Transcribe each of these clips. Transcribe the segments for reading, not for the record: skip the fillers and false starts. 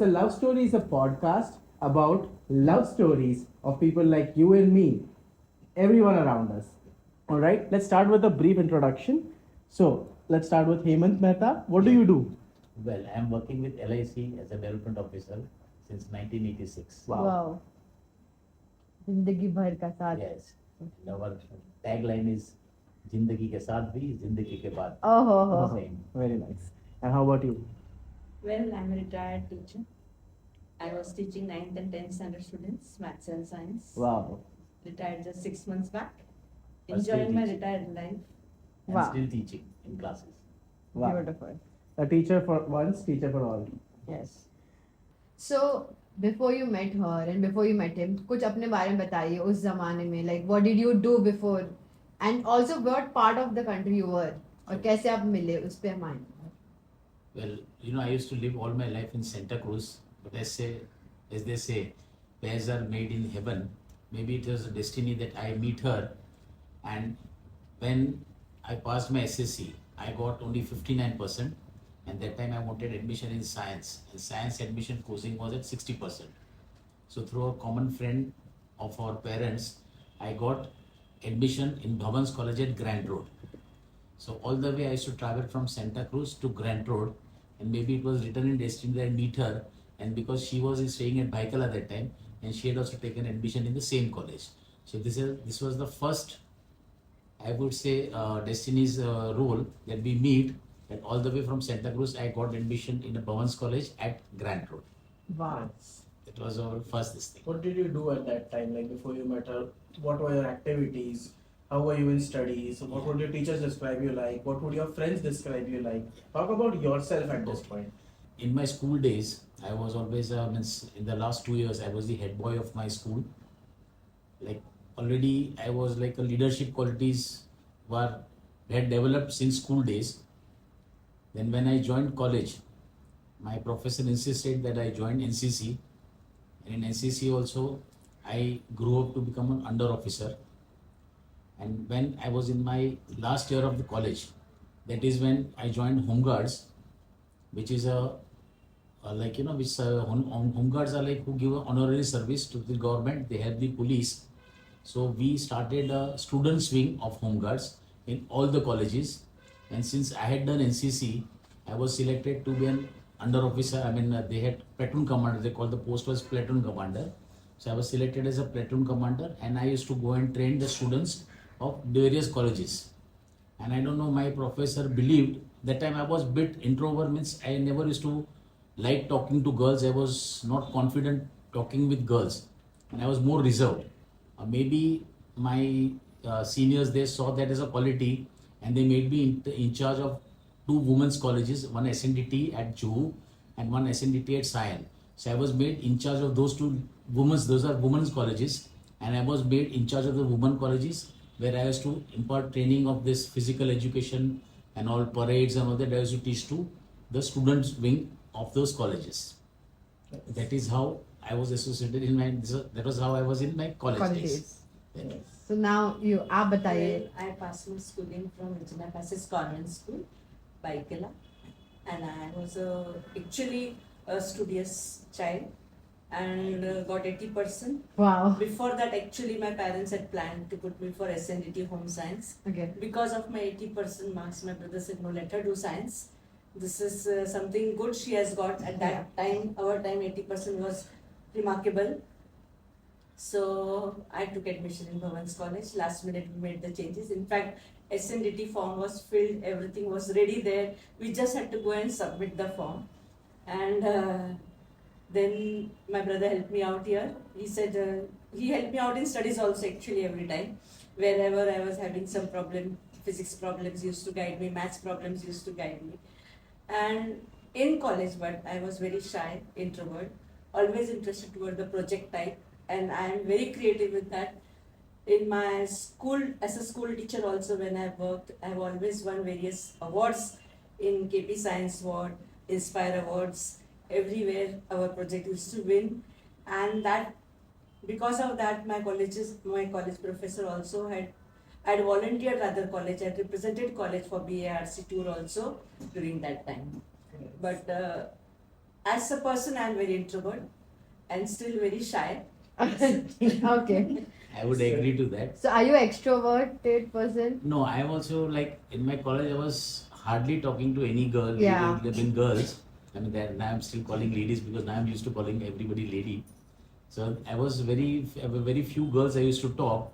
it's a Love Stories, a podcast about love stories of people like you and me, everyone around us. All right, let's start with a brief introduction. So, let's start with Hemant Mehta. What do you do? Well, I am working with LIC as a development officer since 1986. Wow. जिंदगी भर का साथ. Yes. And our tagline is जिंदगी के साथ भी जिंदगी के बाद. Oh. Same. Very nice. And how about you? Well, I'm a retired teacher. I was teaching 9th and 10th standard students, maths and science. Wow. Retired just 6 months back. But still Enjoying my teaching. retired life. And Wow. still teaching in classes. Wow. Beautiful. A teacher for once, teacher for all. Yes. So before you met her and before you met him, कुछ अपने बारे में बताइए उस जमाने में, like what did you do before and also what part of the country you were और कैसे आप मिले उस पे हमारे. Well, I used to live all my life in Santa Cruz, but as they say, pairs are made in heaven. Maybe it was a destiny that I meet her, and when I passed my SSC, I got only 59%, and that time I wanted admission in science, and science admission costing was at 60%. So through a common friend of our parents, I got admission in Bhavan's College at Grant Road. So all the way I used to travel from Santa Cruz to Grant Road, and maybe it was written in destiny that I meet her, and because she was staying at Baikal at that time, and she had also taken admission in the same college. So this was the first, I would say, destiny's role that we meet, that all the way from Santa Cruz I got admission in the Bhavan's College at Grant Road. Wow. That was our first this thing. What did you do at that time, like before you met her? What were your activities? How were you in studies? What would your teachers describe you like? What would your friends describe you like? Talk about yourself at this point. In my school days, I was always, in the last 2 years, I was the head boy of my school. Like already I was like a leadership qualities had developed since school days. Then when I joined college, my professor insisted that I join NCC. And in NCC also, I grew up to become an under officer. And when I was in my last year of the college, that is when I joined Home Guards, which is Home Guards are like who give honorary service to the government. They help the police. So we started a students wing of Home Guards in all the colleges. And since I had done NCC, I was selected to be an under officer. They had platoon commander. They called the post was platoon commander. So I was selected as a platoon commander, and I used to go and train the students of various colleges. And I don't know, my professor believed that time I was bit introvert, means I never used to like talking to girls. I was not confident talking with girls, and I was more reserved. Maybe my seniors, they saw that as a quality, and they made me in charge of 2 women's colleges, one SNDT at Juhu and one SNDT at Sion. So I was made in charge of those those are women's colleges, and I was made in charge of the women colleges, where I used to impart training of this physical education and all parades and all that. I used to teach to the students wing of those colleges. That is how I was associated that was how I was in my college days. Yes. So now आप बताइए. Well, I passed my schooling from Regina Passage Convent School, Baikala, and I was actually a studious child and got 80%. Wow. Before that, actually, my parents had planned to put me for SNDT Home Science. Okay. Because of my 80% marks, my brother said, no, let her do science. This is something good she has got. At that time, our time, 80% was remarkable. So I took admission in Bhavan's College. Last minute, we made the changes. In fact, SNDT form was filled. Everything was ready there. We just had to go and submit the form. And then my brother helped me out here. He said, he helped me out in studies also actually every time. Wherever I was having some problem, physics problems used to guide me, maths problems used to guide me. And in college, but I was very shy, introvert, always interested toward the project type. And I am very creative with that. In my school, as a school teacher also, when I worked, I have always won various awards in KP Science Award, Inspire Awards. Everywhere our project used to win, and that because of that my college professor also had volunteered other college. I had represented college for BARC tour also during that time. But as a person, I'm very introvert and still very shy. Okay. I would agree to that. So are you extroverted person? No, I am also like in my college. I was hardly talking to any girl. Yeah. Even girls. I mean, now I'm still calling ladies because now I'm used to calling everybody lady. So I was very few girls I used to talk.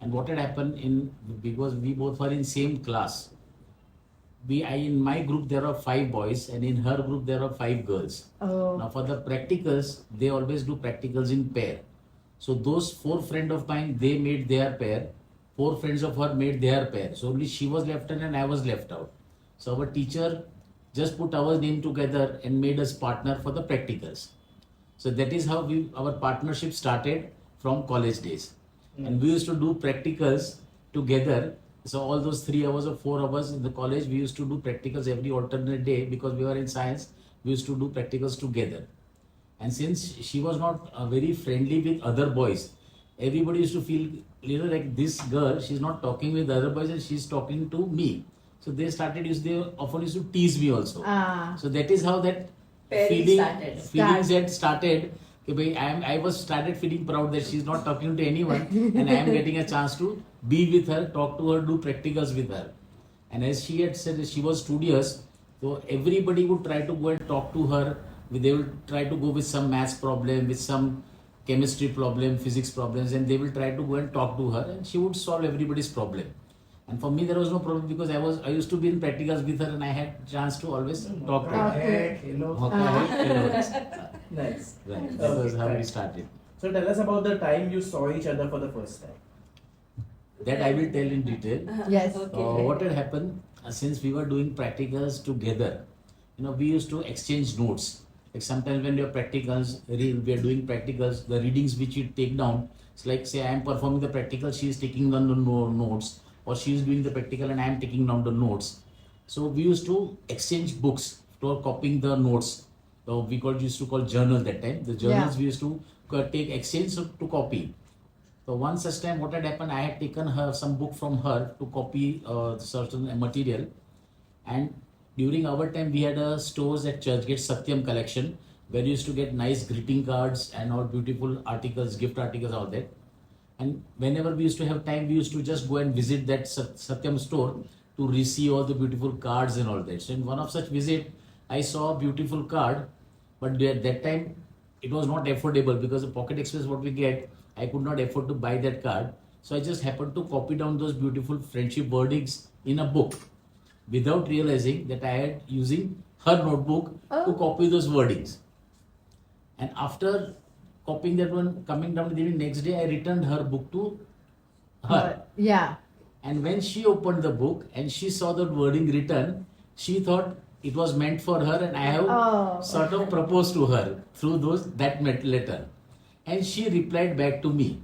And what had happened because we both were in same class. In my group there are 5 boys, and in her group there are 5 girls. Oh. Now for the practicals, they always do practicals in pair. So those 4 friends of mine, they made their pair. 4 friends of her made their pair. So only she was left in and I was left out. So our teacher just put our name together and made us partner for the practicals. So that is how our partnership started from college days. And we used to do practicals together. So all those 3 hours or 4 hours in the college, we used to do practicals every alternate day because we were in science. We used to do practicals together. And since she was not very friendly with other boys, everybody used to feel like this girl, she's not talking with other boys and she's talking to me. So they often used to tease me also. So that is how that feelings had started. I was started feeling proud that she's not talking to anyone and I am getting a chance to be with her, talk to her, do practicals with her. And as she had said, she was studious, so everybody would try to go and talk to her. They will try to go with some maths problem, with some chemistry problem, physics problems, and they will try to go and talk to her, and she would solve everybody's problem. And for me, there was no problem because I used to be in practicals with her, and I had chance to always talk to her. Nice. Right. That was how we started. So tell us about the time you saw each other for the first time. That I will tell in detail. Yes. Okay. What had happened since we were doing practicals together, we used to exchange notes. Like sometimes when we are doing practicals, the readings which you take down, it's like say I am performing the practical, she is taking down the notes, or she is doing the practical and I am taking down the notes. So we used to exchange books for copying the notes. So we used to call journal that time. The journals we used to take exchange to copy. So one such time, what had happened, I had taken some book from her to copy certain material, and during our time we had stores at Churchgate, Satyam collection, where you used to get nice greeting cards and all beautiful articles, gift articles, all that. And whenever we used to have time, we used to just go and visit that Satyam store to receive all the beautiful cards and all that. So in one of such visit, I saw a beautiful card, but at that time it was not affordable because the Pocket Express what we get, I could not afford to buy that card. So I just happened to copy down those beautiful friendship wordings in a book without realizing that I had using her notebook to copy those wordings. And after copying that one, coming down the next day, I returned her book to her. Yeah. And when she opened the book and she saw the wording written, she thought it was meant for her, and I have sort of proposed to her through that letter. And she replied back to me.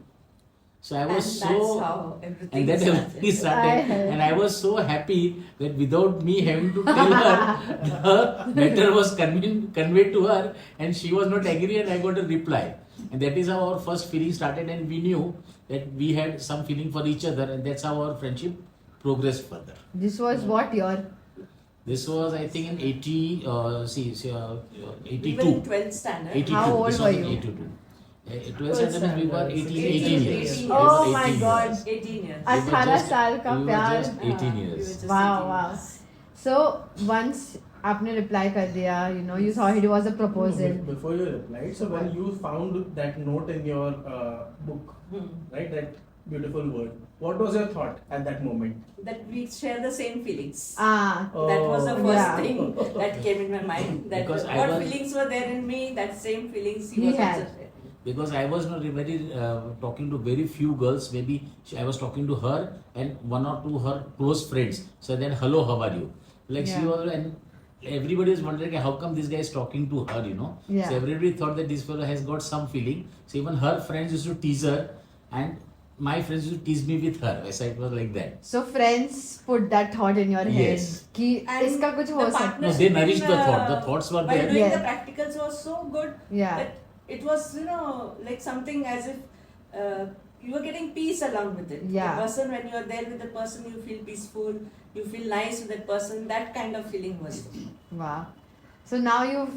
So I was that's how everything started. And I was so happy that without me having to tell her, the letter was conveyed to her and she was not angry and I got a reply. And that is how our first feeling started, and we knew that we had some feeling for each other, and that's how our friendship progressed further. This was what year? This was, I think, in 82. We were in 12th standard. 82. How old This were was in you? 82. 12th standard, we were 18 years. We Oh were my 18 God. years. 18 years. 18 साल का We were प्यार. just 18 We were years. just Wow, 18 wow. years. So once आपने reply कर दिया, you saw it was a proposal. Before you replied, so when you found that note in your book, right, that beautiful word, what was your thought at that moment? That we share the same feelings. Ah. That was the first Yeah. thing that came in my mind. That Because I what was- feelings were there in me, that same feelings He he was had. also sharing. Because I was not very talking to very few girls. Maybe I was talking to her and one or two her close friends. So then, hello, how are you? Like she was, and everybody is wondering how come this guy is talking to her, Yeah. So everybody thought that this fellow has got some feeling. So even her friends used to tease her, and my friends used to tease me with her. So it was like that. So friends put that thought in your head Yes. कि And इसका कुछ हो the सकता No, partnership they nourished in, the thought. The thoughts were while there. doing Yeah. the practicals was so good Yeah. that it was, like something as if you were getting peace along with it. Yeah. The person, when you are there with the person, you feel peaceful, you feel nice with that person. That kind of feeling was there. Wow. So now you've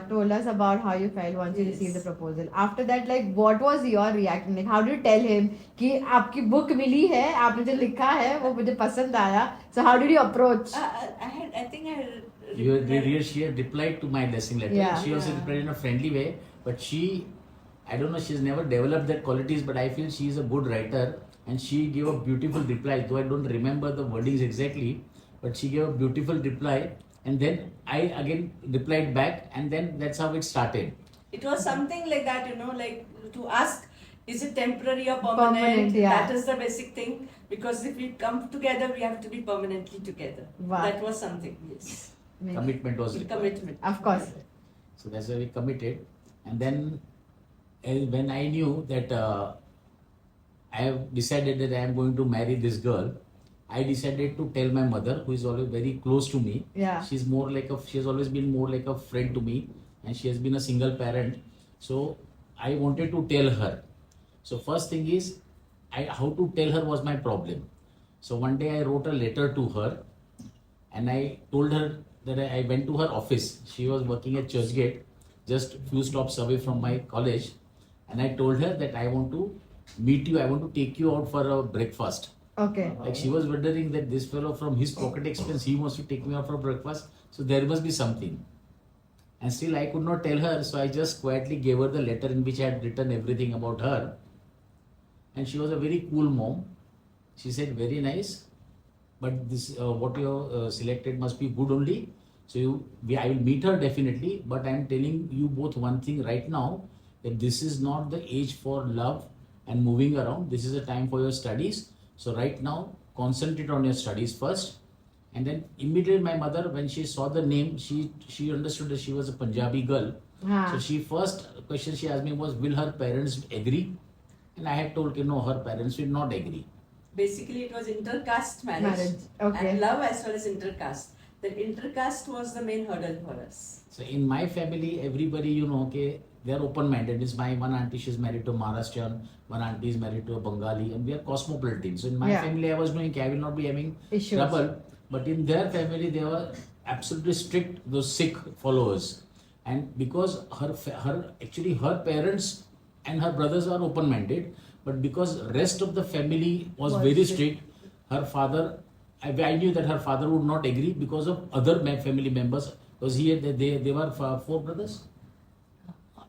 told us about how you felt once you received the proposal. After that, like, what was your reaction? Like, how did you tell him कि आपकी book मिली है, आपने जो लिखा है वो मुझे पसंद आया. So how did you approach? I think I had. She had replied to my blessing letter. Yeah. She also replied in a friendly way, but I don't know, she's never developed that qualities, but I feel she is a good writer and she gave a beautiful reply, though I don't remember the wordings exactly, but she gave a beautiful reply and then I again replied back and then that's how it started. It was something like that, like to ask, is it temporary or permanent? Permanent, yeah. That is the basic thing, because if we come together, we have to be permanently together. Wow. That was something, yes. Commitment was required. Commitment. Of course. So that's why we committed. And then when I knew that I have decided that I am going to marry this girl, I decided to tell my mother, who is always very close to me. Yeah. She has always been more like a friend to me, and she has been a single parent. So I wanted to tell her. So first thing is, how to tell her was my problem. So one day I wrote a letter to her, and I told her that I went to her office. She was working at Churchgate, just few stops away from my college, and I told her that I want to meet you. I want to take you out for a breakfast. Okay. Like she was wondering that this fellow from his pocket expense, he wants to take me out for breakfast. So there must be something. And still I could not tell her. So I just quietly gave her the letter in which I had written everything about her. And she was a very cool mom. She said, very nice. But this what you have selected must be good only. So I will meet her definitely. But I am telling you both one thing right now, that this is not the age for love and moving around. This is a time for your studies. So right now, concentrate on your studies first. And then immediately my mother, when she saw the name, she understood that she was a Punjabi girl. Huh. So first question she asked me was, will her parents agree? And I had told her, no, her parents will not agree. Basically, it was intercaste marriage. Okay. And love as well as intercaste. The intercaste was the main hurdle for us. So in my family, everybody, okay, they are open-minded. It's my one auntie, she's married to Maharashtrian, one auntie is married to a Bengali, and we are cosmopolitan. So in my family, I was knowing I will not be having Issues. trouble. But in their family, they were absolutely strict, those Sikh followers. And because her parents and her brothers are open-minded, but because rest of the family was very strict, her father, I knew that her father would not agree because of other family members. Because they were four brothers.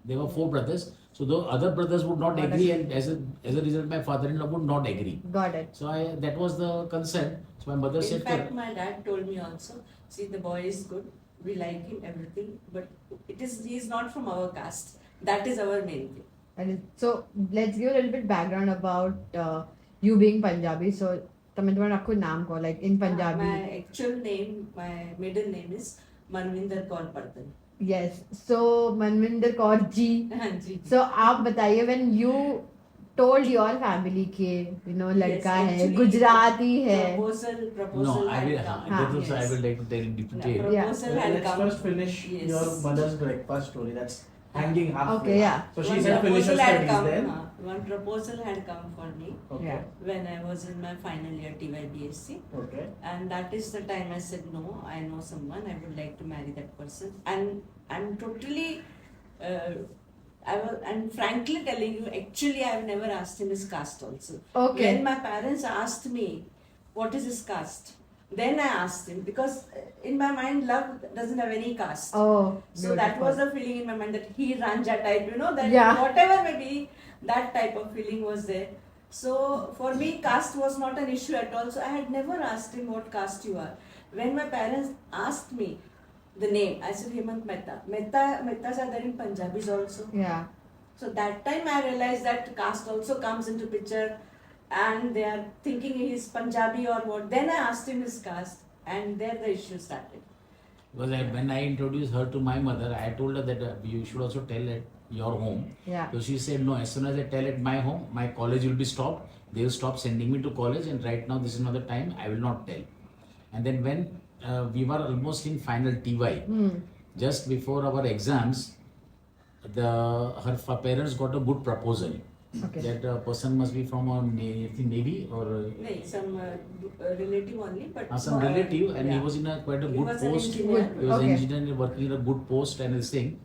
There were four brothers. So the other brothers would not agree, and as a result, my father-in-law would not agree. Got it. So that was the concern. So my mother said, in fact, my dad told me also, see, the boy is good, we like him, everything, but he is not from our caste. That is our main thing. So let's give a little bit background about you being Punjabi. So તમે તમારો આખું નામ કહો, like in Punjabi. My actual name, my maiden name is Manvinder Kaur Pardhan. Yes. So Manvinder Kaur ji. So आप बताइए, when you told your family के लड़का है, गुजराती है. Proposal. No, I will like to tell in detail. Proposal had Let's come. first finish your mother's breakfast story. That's hanging halfway. Okay, yeah. So she said finish her studies then. One proposal had come for me Okay. when I was in my final year TYBSc. Okay. And that is the time I said, no, I know someone, I would like to marry that person. And I'm totally, I'm frankly telling you, actually I have never asked him his caste also. Okay. When my parents asked me, what is his caste? Then I asked him, because in my mind, love doesn't have any caste. Oh, so that was the feeling in my mind, that he Ranja type, that Yeah. whatever may be, that type of feeling was there. So for me, caste was not an issue at all. So I had never asked him what caste you are. When my parents asked me the name, I said Hemant Mehta. Mehtas are there in Punjabis also. Yeah. So that time I realized that caste also comes into picture, and they are thinking he is Punjabi or what. Then I asked him his caste, and there the issue started. Because when I introduced her to my mother, I told her that you should also tell at your home. Yeah. So she said, no, as soon as I tell at my home, my college will be stopped. They will stop sending me to college, and right now this is not the time, I will not tell. And then when we were almost in final TY, just before our exams, her parents got a good proposal. Okay. That person must be from a navy or No, some relative only, but some relative, and he yeah. was in a quite a He good was an post. engineer. He was Okay. an engineer working in a good post and this thing.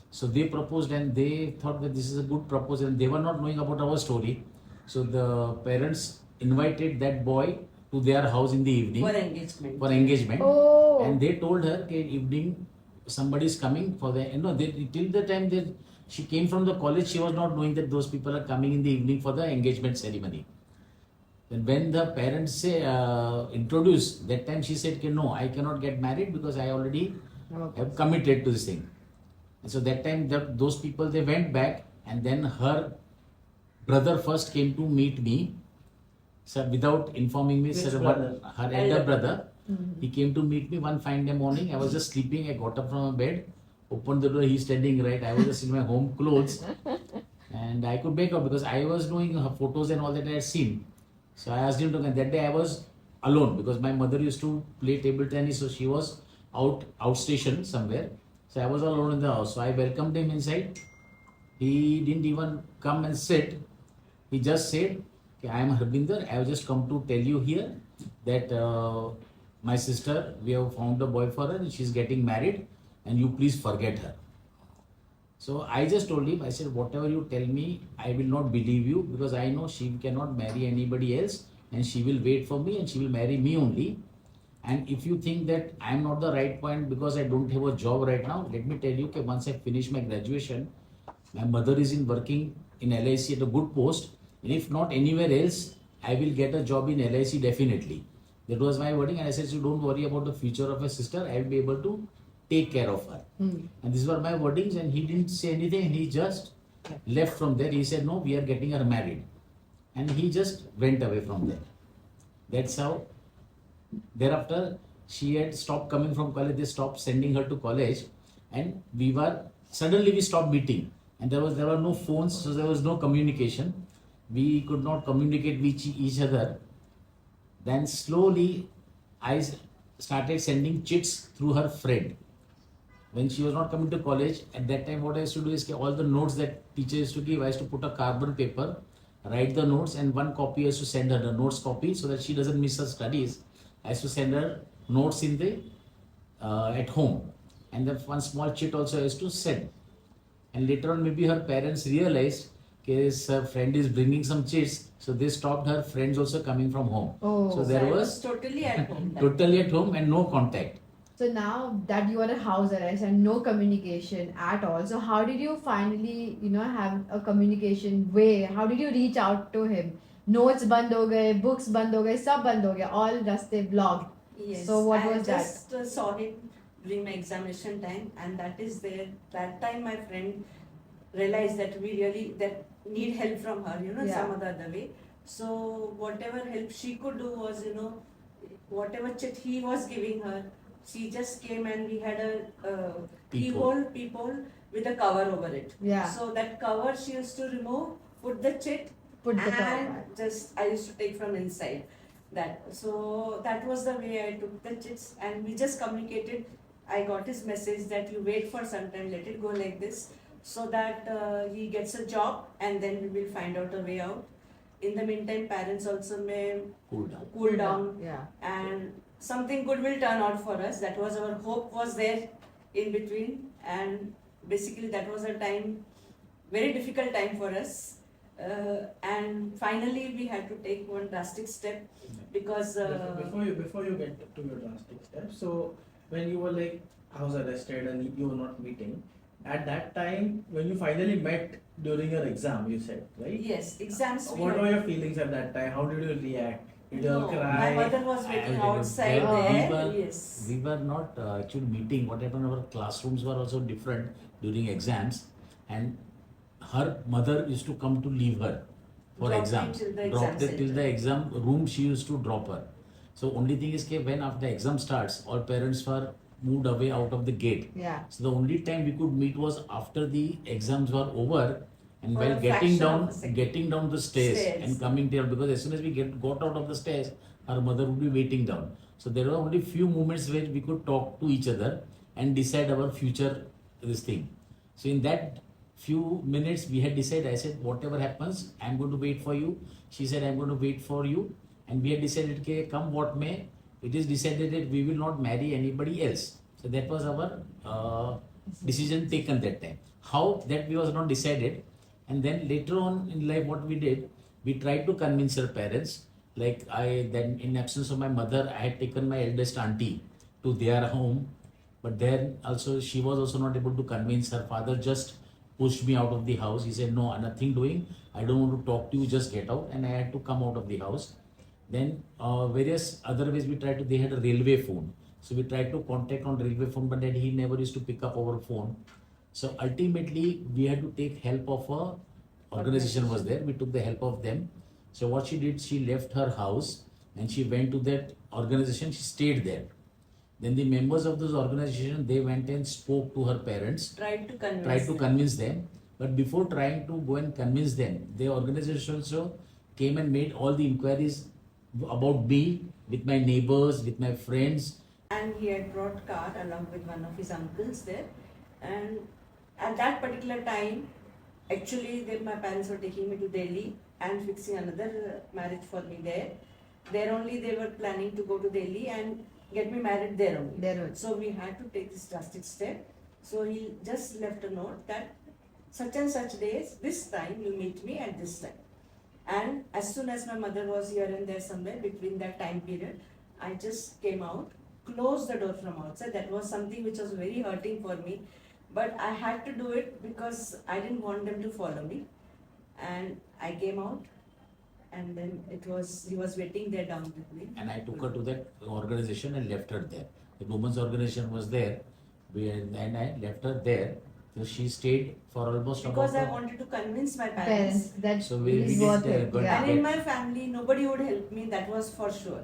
So they proposed, and they thought that this is a good proposal, and they were not knowing about our story. So the parents invited that boy to their house in the evening For engagement. for engagement. Oh. And they told her, okay, evening somebody is coming for the, till the time that she came from the college, she was not knowing that those people are coming in the evening for the engagement ceremony. Then when the parents say introduced, that time she said, okay, no, I cannot get married because I already have committed to this thing. And so that time those people, they went back, and then her brother first came to meet me. So without informing me, Which sir, brother? her elder brother, he came to meet me one fine day morning. I was just sleeping. I got up from my bed, opened the door. He's standing right. I was just in my home clothes, and I could make out because I was knowing her photos and all that I had seen. So I asked him to come. That day I was alone because my mother used to play table tennis, so she was outstation somewhere. So I was alone in the house. So I welcomed him inside. He didn't even come and sit. He just said, okay, I am Harbinder. I have just come to tell you here that my sister, we have found a boy for her and she's getting married, and you please forget her. So I just told him, I said, whatever you tell me, I will not believe you because I know she cannot marry anybody else, and she will wait for me and she will marry me only. And if you think that I am not the right point because I don't have a job right now, let me tell you, okay, once I finish my graduation, my mother is working in LIC at a good post, and if not anywhere else, I will get a job in LIC definitely. That was my wording, and I said, so don't worry about the future of a sister. I will be able to take care of her. And these were my wordings, and he didn't say anything, and he just left from there. He said, no, we are getting her married, and he just went away from there. That's how. Thereafter, she had stopped coming from college. They stopped sending her to college, and suddenly we stopped meeting. And there were no phones, so there was no communication. We could not communicate with each other. Then slowly, I started sending chits through her friend. When she was not coming to college, at that time, what I used to do is all the notes that teacher used to give, I used to put a carbon paper, write the notes, and one copy I used to send her, the notes copy, so that she doesn't miss her studies. I used to send her notes in the at home, and then one small chit also I used to send. And later on, maybe her parents realized that her friend is bringing some chits, so they stopped her friends also coming from home. Oh. So So there I was totally at home. totally at home and no contact. So now that you are at house arrest and no communication at all, so how did you finally, have a communication way? How did you reach out to him? Notes band ho gaye, books band ho gaye, sab band ho gaya, all raste blocked. Yes. So what I was that? just saw him during my examination time, and that is there. That time my friend realized that we really that need help from her, Yeah. some other way. So whatever help she could do was, whatever chit he was giving her, she just came and we had a peephole with a cover over it. Yeah. So that cover she used to remove, put the chit, Put the cover and back. just I used to take from inside that. So that was the way I took the chits, and we just communicated. I got his message that you wait for some time, let it go like this, so that he gets a job, and then we will find out a way out. In the meantime, parents also may Cool down. Yeah. and something good will turn out for us. That was our hope was there in between, and basically that was a time, very difficult time for us. And finally we had to take one drastic step because Before you get to your drastic steps, so when you were like house arrested and you were not meeting, at that time when you finally met during your exam, you said, right? yes, exams we What had- were your feelings at that time? How did you react? Did you No, cry? my mother was waiting I- outside we there. were- Yes. We were not actually meeting. What happened, our classrooms were also different during exams, and her mother used to come to leave her for Drop exam. me till the Dropped exam her till center. the exam room, she used to drop her. So only thing is when after the exam starts, all parents were moved away out of the gate. Yeah. So the only time we could meet was after the exams were over, and For while a getting fraction of down, a second. getting down the stairs, Stairs. and coming there, because as soon as we got out of the stairs, our mother would be waiting down. So there were only few moments where we could talk to each other and decide our future, this thing. So in that few minutes we had decided. I said, whatever happens, I'm going to wait for you. She said, I'm going to wait for you. And we had decided, okay, come what may, it is decided that we will not marry anybody else. So that was our decision taken that time. How that we was not decided. And then later on in life, what we did, we tried to convince her parents. Like then in absence of my mother, I had taken my eldest auntie to their home. But then also she was also not able to convince her father. Just pushed me out of the house. He said, no, nothing doing. I don't want to talk to you. Just get out. And I had to come out of the house. Then various other ways we tried to. They had a railway phone. So we tried to contact on railway phone, but then he never used to pick up our phone. So ultimately, we had to take help of a organization was there. We took the help of them. So what she did, she left her house and she went to that organization. She stayed there. Then the members of this organization, they went and spoke to her parents, Tried to convince. them. But before trying to go and convince them, the organization also came and made all the inquiries about me with my neighbors, with my friends. And he had brought car along with one of his uncles there. And at that particular time, actually, my parents were taking me to Delhi and fixing another marriage for me there. There only they were planning to go to Delhi and get me married there only. There also. So we had to take this drastic step. So he just left a note that such and such days, this time you meet me at this time. And as soon as my mother was here and there somewhere between that time period, I just came out, closed the door from outside. That was something which was very hurting for me. But I had to do it because I didn't want them to follow me. And I came out, and then he was waiting there down with me. And I took her to that organization and left her there. The women's organization was there, and I left her there. So she stayed for almost Because I about. wanted to convince my Parents, parents. that So we is did, worth it. got Yeah. And in my family, nobody would help me, that was for sure.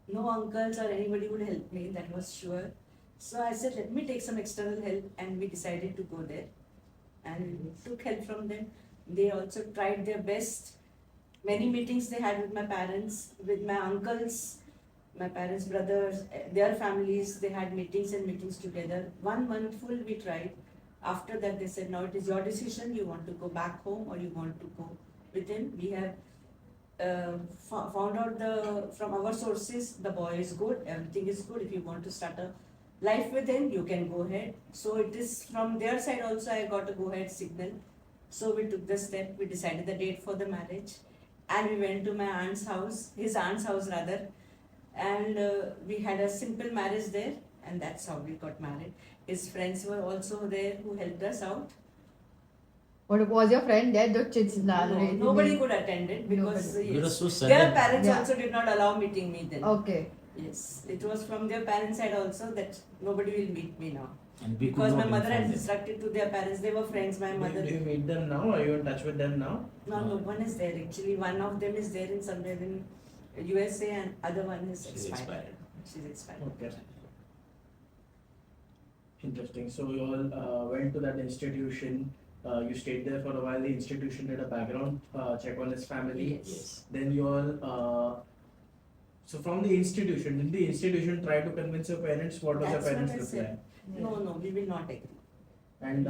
No uncles or anybody would help me, that was sure. So I said, let me take some external help, and we decided to go there and took help from them. They also tried their best. Many meetings they had with my parents, with my uncles, my parents' brothers, their families. They had meetings and meetings together. 1 month full we tried. After that they said, now it is your decision. You want to go back home or you want to go with him. We have found out from our sources, the boy is good, everything is good. If you want to start a life with him, you can go ahead. So it is from their side also I got a go ahead signal. So we took the step, we decided the date for the marriage, and we went to my aunt's house, his aunt's house rather, and we had a simple marriage there, and that's how we got married. His friends were also there who helped us out. What was your friend there? The kids Nobody could attend it because Nobody. It was so their sudden. parents Yeah. also did not allow meeting me then. Okay. Yes, it was from their parents' side also that nobody will meet me now. And we could Because my not mother had inform them. instructed to their parents, they were friends, my mother. Do you meet them now? Are you in touch with them now? No, one is there actually. One of them is there in somewhere in USA and other one is She's expired. expired. She's expired. Okay. Interesting. So you all went to that institution. You stayed there for a while. The institution did a background check on his family. Yes. Then you all. So from the institution, did the institution try to convince your parents? What was That's your what parents' I reply? said. No, we will not agree. And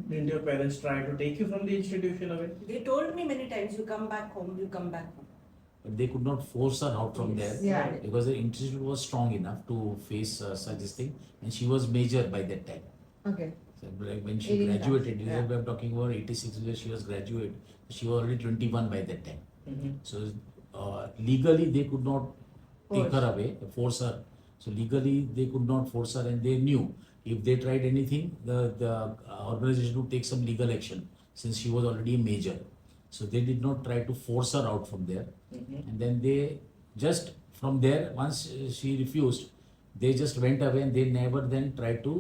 didn't your parents try to take you from the institution away? They told me many times, you come back home, you come back home. But they could not force her out from Yes. there Yeah. because the institute was strong enough to face such this thing, and she was major by that time. Okay. So like when she 18 graduated, yeah. I'm talking about 86 years she was graduate. She was already 21 by that time. Mm-hmm. So legally they could not take Force. her away, force her. So legally they could not force her, and they knew if they tried anything, the organization would take some legal action since she was already a major. So they did not try to force her out from there. Mm-hmm. And then they just from there, once she refused, they just went away and they never then tried to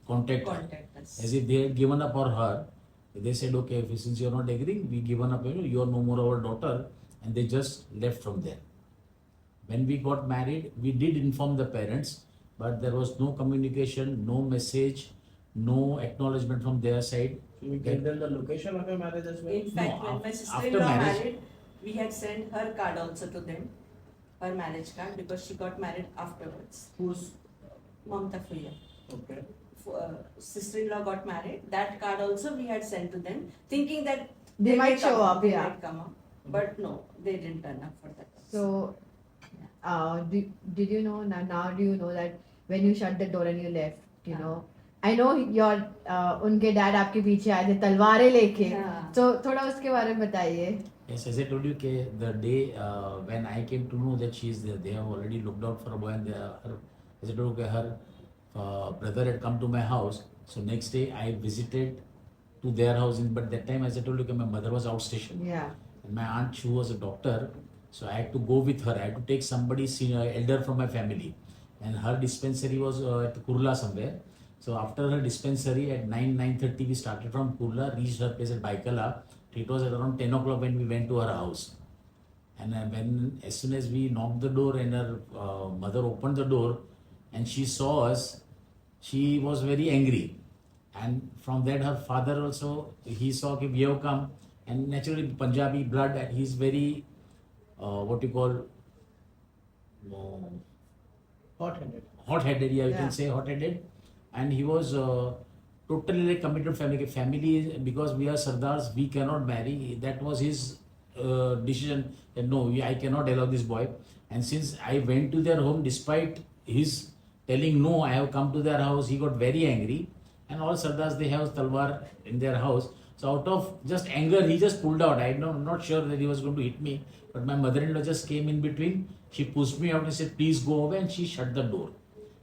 contact her. Contact us. As if they had given up on her. They said, okay, since you're not agreeing, we given up, you are no more our daughter. And they just left from there. When we got married, we did inform the parents, but there was no communication, no message, no acknowledgement from their side. So you gave them the location of your marriage as well? In fact, No, when my after sister-in-law marriage- married, we had sent her card also to them, her marriage card, because she got married afterwards. Who's Mamta Fuya. okay? sister-in-law got married, that card also we had sent to them, thinking that They might may come show up, they yeah. might come up. But no, they didn't turn up for that. So, did you know now? Do you know that when you shut the door and you left, you know? I know your उनके dad आपके पीछे आए थे तलवारें लेके. Yeah. So थोड़ा उसके बारे में बताइए. Yes, as I told you, the day when I came to know that she is there, they have already looked out for a boy, and as I told you, her brother had come to my house. So next day I visited to their house, but that time, as I told you, my mother was outstation. Yeah. And my aunt, she was a doctor, so I had to go with her. I had to take somebody senior, elder from my family, and her dispensary was at Kurla somewhere. So after her dispensary at 9:30, we started from Kurla, reached her place at Baikala. It was at around 10 o'clock when we went to her house. And as soon as we knocked the door and her mother opened the door and she saw us, she was very angry. And from that, her father also, he saw that we have come. And naturally, Punjabi blood, and he's very, what you call, Hot-headed. hot-headed, yeah, you Yeah. can say hot-headed. And he was totally like committed family. Family, because we are Sardars, we cannot marry. That was his decision that no, I cannot allow this boy. And since I went to their home, despite his telling no, I have come to their house, he got very angry. And all Sardars, they have talwar in their house. So out of just anger, he just pulled out. I'm not sure that he was going to hit me. But my mother-in-law just came in between. She pushed me out and said, please go away. And she shut the door.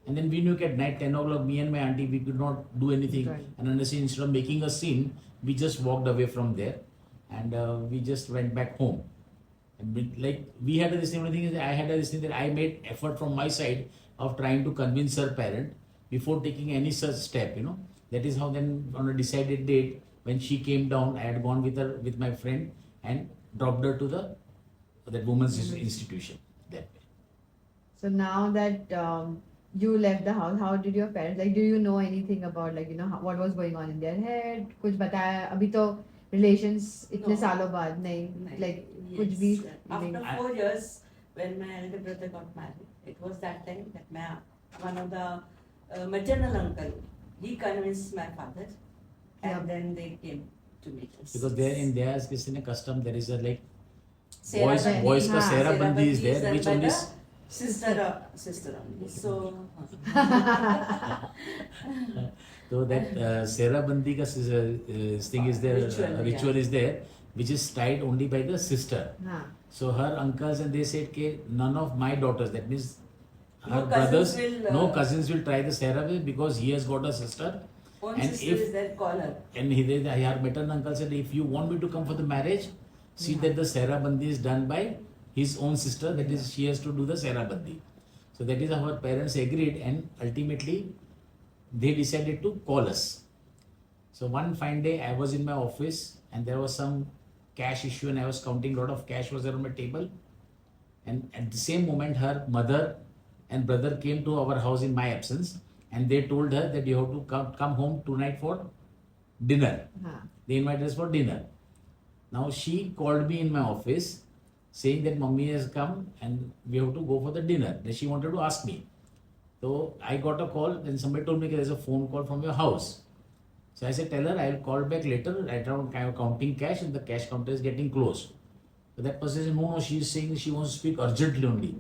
And then we knew at night, 10 o'clock, me and my auntie, we could not do anything. Right. And honestly, instead of making a scene, we just walked away from there. And we just went back home. And we had this thing, I had this thing that I made effort from my side of trying to convince her parent before taking any such step, That is how then on a decided date, when she came down, I had gone with my friend and dropped her to that woman's institution that way. So now that you left the house, how did your parents, do you know anything about what was going on in their head? कुछ बताया? अभी तो relations इतने No. सालों बाद नहीं, like कुछ Yes. भी After 4 years, when my elder brother got married, it was that time that one of the maternal uncle, he convinced my father, and Yeah. then they came to meet us. Because there in theirs, in a custom, there is a Sera boys Bandi. ka हाँ, Sera Sera Bandi is Bandi there, done which by only the sister only. So so that Sera Bandi ka thing is there, ritual is there, which is tied only by the sister. हाँ. So her uncles and they said ke none of my daughters, that means her No brothers, cousins will, no cousins will try the Sera way because he has got a sister. one And sister if- is there, call her. And her maternal uncle said, if you want me to come for the marriage, see that the Sera Bandi is done by his own sister. That is, she has to do the Sera Bandi. So that is how her parents agreed, and ultimately they decided to call us. So one fine day, I was in my office and there was some cash issue, and I was counting a lot of cash was there on my table. And at the same moment, her mother and brother came to our house in my absence, and they told her that you have to come home tonight for dinner. हाँ. They invited us for dinner. Now she called me in my office saying that mummy has come and we have to go for the dinner. Then she wanted to ask me. So I got a call, then somebody told me there's a phone call from your house. So I said, tell her I'll call back later. Right around kind of counting cash and the cash counter is getting close. So that person said, no, she's saying she wants to speak urgently only.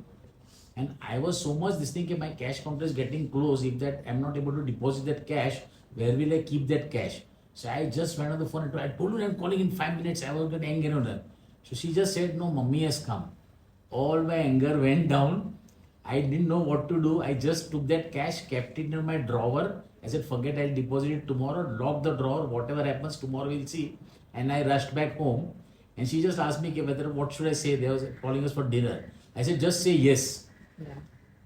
And I was so much this thing, my cash counter is getting close. If that I'm not able to deposit that cash, where will I keep that cash? So I just went on the phone and I told her I'm calling in 5 minutes. I was getting angry on her. So she just said, no, mummy has come. All my anger went down. I didn't know what to do. I just took that cash, kept it in my drawer. I said, forget, I'll deposit it tomorrow. Lock the drawer. Whatever happens, tomorrow we'll see. And I rushed back home. And she just asked me whether, what should I say? They was calling us for dinner. I said, just say yes. Yeah.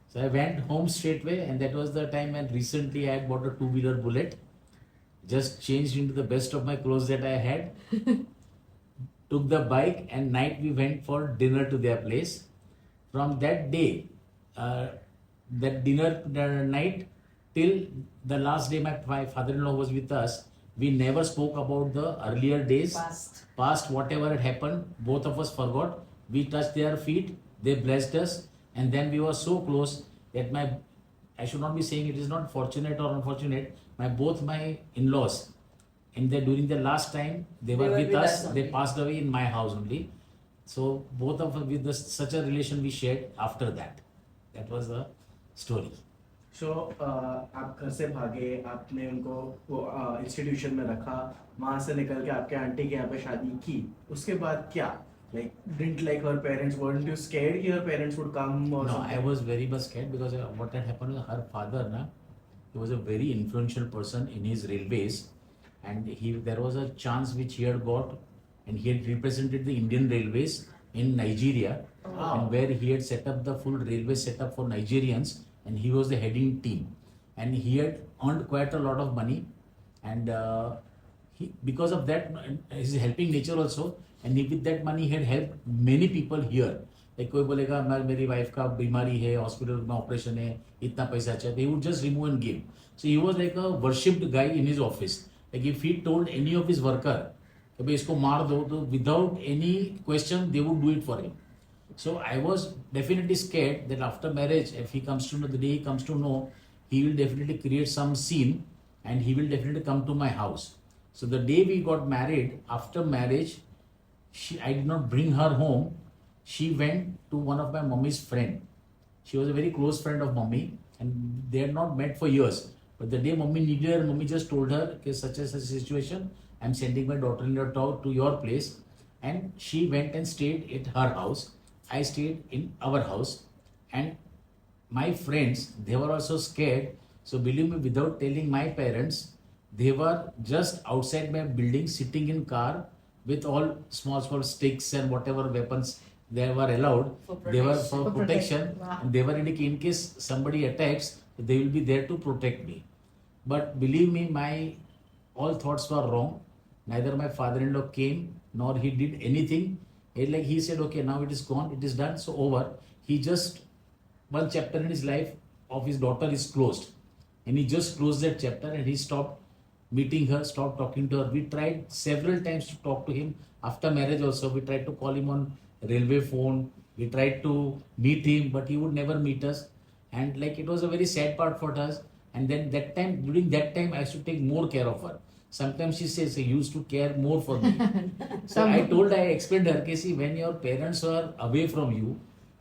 So I went home straight away, and that was the time when recently I had bought a two-wheeler bullet. Just changed into the best of my clothes that I had. Took the bike, and night we went for dinner to their place. From that day, that dinner night till the last day my father-in-law was with us, we never spoke about the earlier days. Past whatever had happened, both of us forgot. We touched their feet, they blessed us, and then we were so close that I should not be saying it is not fortunate or unfortunate, both my in-laws, and during the last time they were with us. They only. passed away in my house only. So both of us with such a relation we shared after that. That was the story. So आप घर से भागे, आपने उनको वो institution में रखा, वहाँ से निकल के आपके आंटी के यहाँ पे शादी की, उसके बाद क्या? Like didn't like her parents, weren't you scared कि her parents would come or No, something? I was very much scared because what had happened was her father, he was a very influential person in his railways, and there was a chance which he had got, and he had represented the Indian Railways in Nigeria, Wow. and where he had set up the full railway setup for Nigerians, and he was the heading team, and he had earned quite a lot of money, and because of that, his helping nature also, and with that money he had helped many people here. Like कोई बोलेगा मेरी wife का बीमारी है, hospital में operation है, इतना पैसा चाहिए, he would just remove and give. So he was like a worshipped guy in his office. Like if he told any of his worker कि भाई इसको मार दो, तो without any question they would do it for him. So I was definitely scared that after marriage, if he comes to know, the day he comes to know, he will definitely create some scene and he will definitely come to my house. So the day we got married, after marriage, I did not bring her home. She went to one of my mommy's friend. She was a very close friend of mommy, and they had not met for years. But the day mommy needed her, mommy just told her, okay, such a situation, I'm sending my daughter-in-law to your place. And she went and stayed at her house. I stayed in our house, and my friends, they were also scared. So believe me, without telling my parents, they were just outside my building, sitting in car with all small sticks and whatever weapons they were allowed. For They were protection. for For protection, protection. Wow. and they were in case somebody attacks, they will be there to protect me. But believe me, my all thoughts were wrong. Neither my father-in-law came nor he did anything. He said, okay, now it is gone, it is done, so over. He just, one chapter in his life of his daughter is closed. And he just closed that chapter and he stopped meeting her, stopped talking to her. We tried several times to talk to him. After marriage also, we tried to call him on railway phone. We tried to meet him, but he would never meet us. And it was a very sad part for us. And then during that time, I used to take more care of her. Sometimes she says, you used to care more for me. So I explained her, see, when your parents were away from you,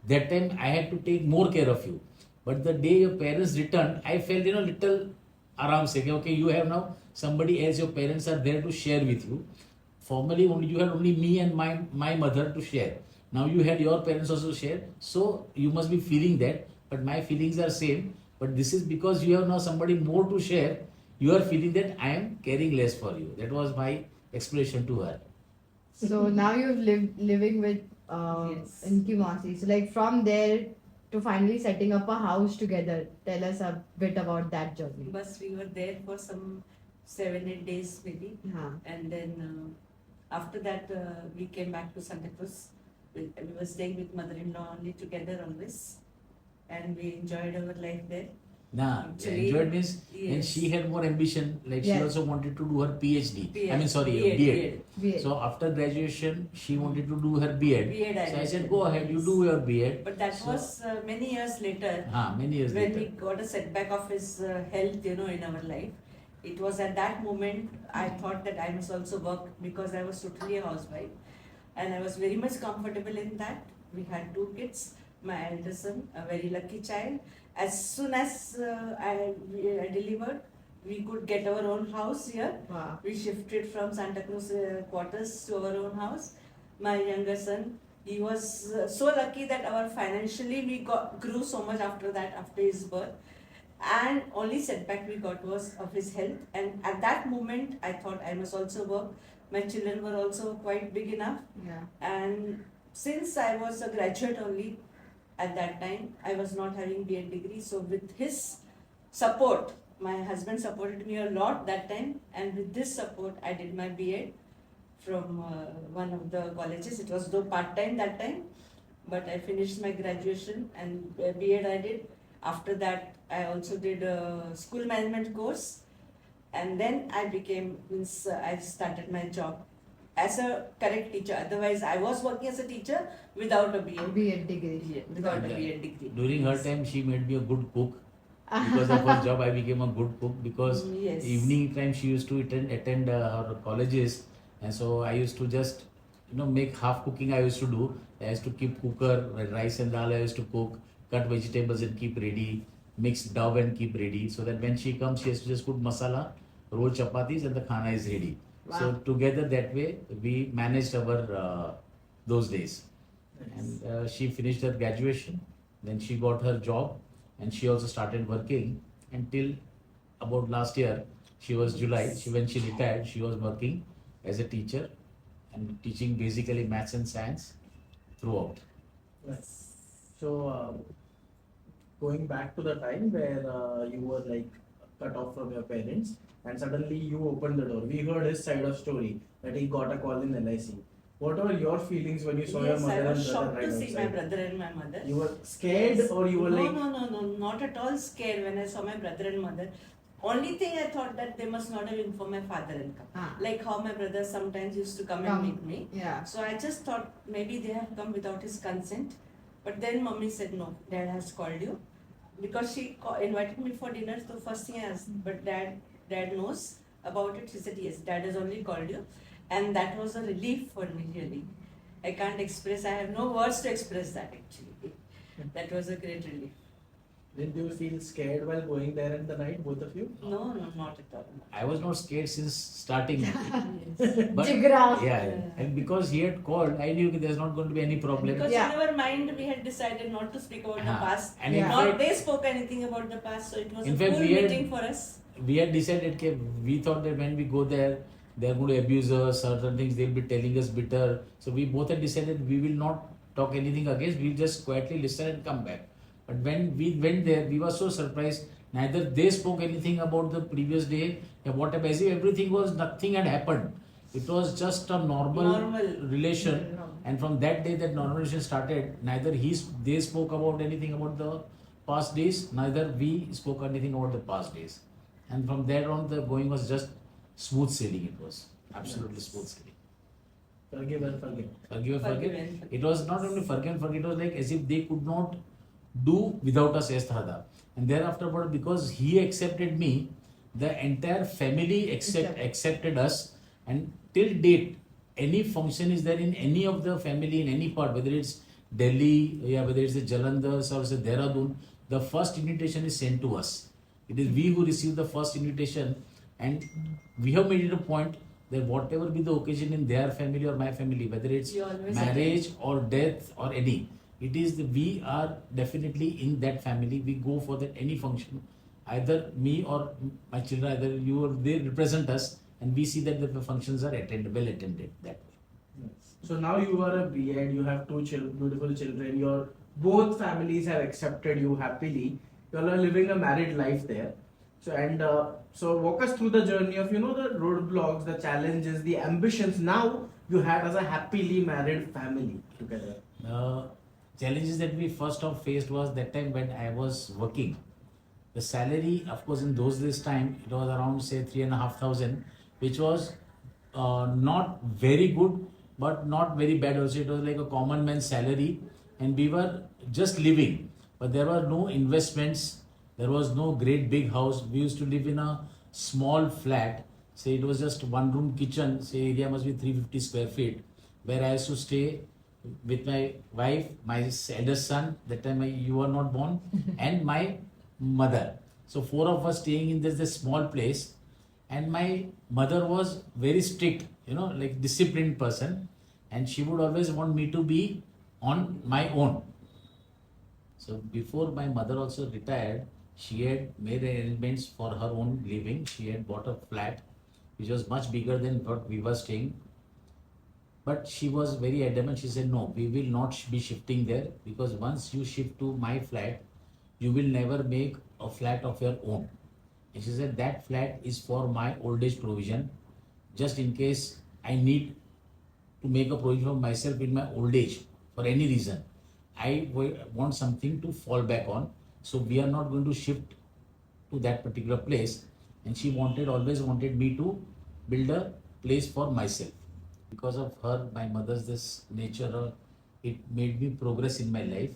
that time I had to take more care of you. But the day your parents returned, I felt, little aram se, okay, you have now somebody else, your parents are there to share with you. Formerly, you had only me and my mother to share. Now you had your parents also share. So you must be feeling that, but my feelings are same. But this is because you have now somebody more to share. You are feeling that I am caring less for you. That was my explanation to her. So now you've living with Yes. Inki Masi. So from there to finally setting up a house together. Tell us a bit about that journey. But we were there for some 7-8 days maybe. Haan. And then after that, we came back to Santa Cruz. We were staying with mother-in-law only together always. And we enjoyed our life there. Actually, Enjoyed means, and yes. she had more ambition. She Yes. also wanted to do her PhD. B.Ed. B.Ed. So after graduation, she wanted to do her B.Ed. B.Ed I So I did. said, go ahead, you do your B.Ed. But that So- was many years later. Many years When later. we got a setback of his health, in our life. It was at that moment I thought that I must also work because I was totally a housewife. And I was very much comfortable in that. We had 2 kids. My elder son, a very lucky child. As soon as I delivered, we could get our own house here. Wow. We shifted from Santa Cruz quarters to our own house. My younger son, he was so lucky that our financially we grew so much after that, after his birth. And only setback we got was of his health. And at that moment, I thought I must also work. My children were also quite big enough. Yeah. And since I was a graduate only at that time, I was not having B.Ed degree. So with his support, my husband supported me a lot that time. And with this support, I did my B.Ed from one of the colleges. It was though part-time that time. But I finished my graduation and B.Ed I did. After that, I also did a school management course. And then I started my job as a correct teacher. Otherwise, I was working as a teacher without a B.Ed. B.Ed degree. Yeah, without a B.Ed degree. During her time, she made me a good cook. Because of her job, I became a good cook because Yes. evening time she used to attend her colleges, and so I used to just make half cooking. I used to do. I used to keep cooker rice and dal. I used to cook, cut vegetables and keep ready, mix dough and keep ready, so that when she comes, she has to just put masala, roll chapatis, and the khana is ready. So Wow. together that way we managed our those days. Nice. And she finished her graduation, then she got her job, and she also started working until about last year. She was July. When she retired, she was working as a teacher and teaching basically maths and science throughout. Nice. So, going back to the time where you were like cut off from your parents, and suddenly you opened the door. We heard his side of story that he got a call in LIC. What were your feelings when you saw your Yes, mother I was and brother shocked right to see my outside? brother and my mother. You were scared, Yes. or you were no, like, no, not at all scared when I saw my brother and mother. Only thing I thought that they must not have informed my father and come. Ah. Like how my brother sometimes used to come Come. and meet me. Yeah. So I just thought maybe they have come without his consent. But then mommy said no, dad has called you. Because she invited me for dinner, so first thing I asked, but dad knows about it. She said yes, dad has only called you. And that was a relief for me really. I can't express, I have no words to express that actually. That was a great relief. did you feel scared while going there in the night, both of you? No, not at all. I was not scared since starting. Yes. But Jigra. yeah, and because he had called, I knew there's not going to be any problem. Because Yeah. in our mind we had decided not to speak about the Uh-huh. past. And in Not fact- they spoke anything about the past, so it was In a fact, cool we had- meeting for us. We had decided that we thought that when we go there, they're going to abuse us, certain things they'll be telling us bitter. So we both had decided we will not talk anything against, we'll just quietly listen and come back. But when we went there, we were so surprised. Neither they spoke anything about the previous day, whatever, as if everything was, nothing had happened. It was just a normal relation. And from that day that normal relation started, neither they spoke about anything about the past days, neither we spoke anything about the past days. And from there on, the going was just smooth sailing. It was absolutely smooth sailing. Forgive and forget. Forgive and Forgive forget. and forget. It was not only forgive and forget, it was like as if they could not do without us as Thada. And thereafter, but because he accepted me, the entire family accepted us. And till date, any function is there in any of the family in any part, whether it's Delhi, whether it's the Jalandhar or say Dehradun, the first invitation is sent to us. It is we who receive the first invitation, and we have made it a point that whatever be the occasion in their family or my family, whether it's You always marriage or death or any, it is we are definitely in that family. We go for that any function, either me or my children, either you or they represent us, and we see that the functions are well attended that way. So now you are a B.Ed, you have two beautiful children, your both families have accepted you happily. You all are living a married life there. So walk us through the journey of the roadblocks, the challenges, the ambitions now you had as a happily married family together. The challenges that we first off faced was that time when I was working. The salary, of course, in those days time, it was around say 3,500, which was not very good, but not very bad also. It was like a common man's salary, and we were just living. But there were no investments. There was no great big house. We used to live in a small flat. Say it was just one room kitchen. Say area must be 350 square feet, where I used to stay with my wife, my eldest son. That time you were not born, and my mother. So four of us staying in this small place, and my mother was very strict, like disciplined person, and she would always want me to be on my own. So before my mother also retired, she had made arrangements for her own living. She had bought a flat which was much bigger than what we were staying. But she was very adamant. She said, no, we will not be shifting there, because once you shift to my flat, you will never make a flat of your own. And she said, that flat is for my old age provision, just in case I need to make a provision for myself in my old age for any reason. I want something to fall back on. So we are not going to shift to that particular place. And she always wanted me to build a place for myself. Because of her, my mother's this nature, it made me progress in my life.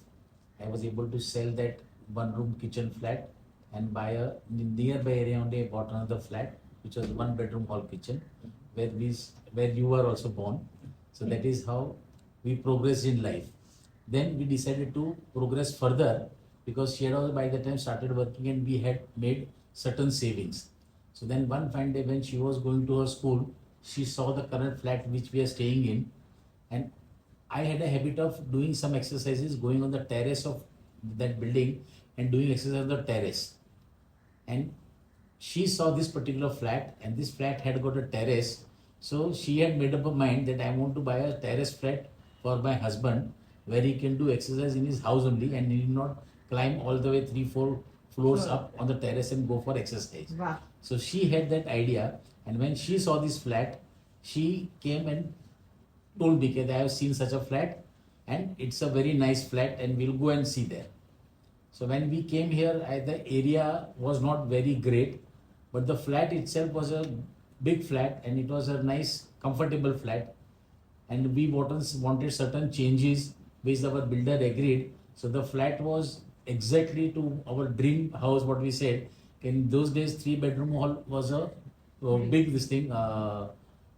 I was able to sell that one room kitchen flat, and by a nearby area only I bought another flat, which was 1 bedroom hall kitchen, where you were also born. So that is how we progressed in life. Then we decided to progress further because she had also by the time started working and we had made certain savings. So then one fine day when she was going to her school, she saw the current flat which we are staying in, and I had a habit of doing some exercises, going on the terrace of that building and doing exercise on the terrace. And she saw this particular flat, and this flat had got a terrace. So she had made up her mind that I want to buy a terrace flat for my husband where he can do exercise in his house only and he need not climb all the way 3-4 floors up on the terrace and go for exercise. Wow. So she had that idea, and when she saw this flat, she came and told me that I have seen such a flat and it's a very nice flat and we'll go and see there. So when we came here, the area was not very great, but the flat itself was a big flat and it was a nice, comfortable flat. And we wanted certain changes which our builder agreed. So the flat was exactly to our dream house, what we said. In those days, 3-bedroom hall was a big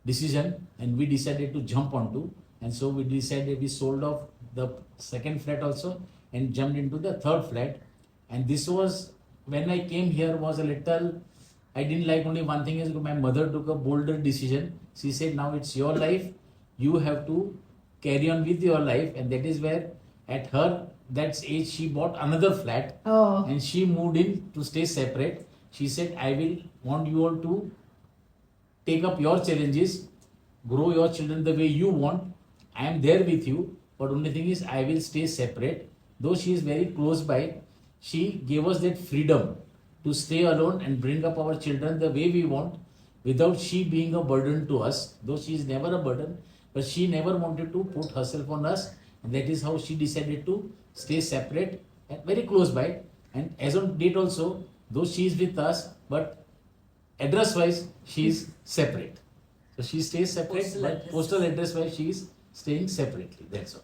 decision, and we decided to jump onto. And so we sold off the second flat also and jumped into the third flat. And this was, when I came here, was a little, I didn't like only one thing is my mother took a bolder decision. She said, now it's your life. You have to carry on with your life. And that is where at her, that age, she bought another flat. Oh. And she moved in to stay separate. She said, I will want you all to take up your challenges, grow your children the way you want. I am there with you, but only thing is I will stay separate. Though she is very close by, she gave us that freedom to stay alone and bring up our children the way we want without she being a burden to us. Though she is never a burden, but she never wanted to put herself on us, and that is how she decided to stay separate and very close by. And as on date also, though she is with us, but address wise she is separate. So she stays separate, but postal address wise she is staying separately. That's all.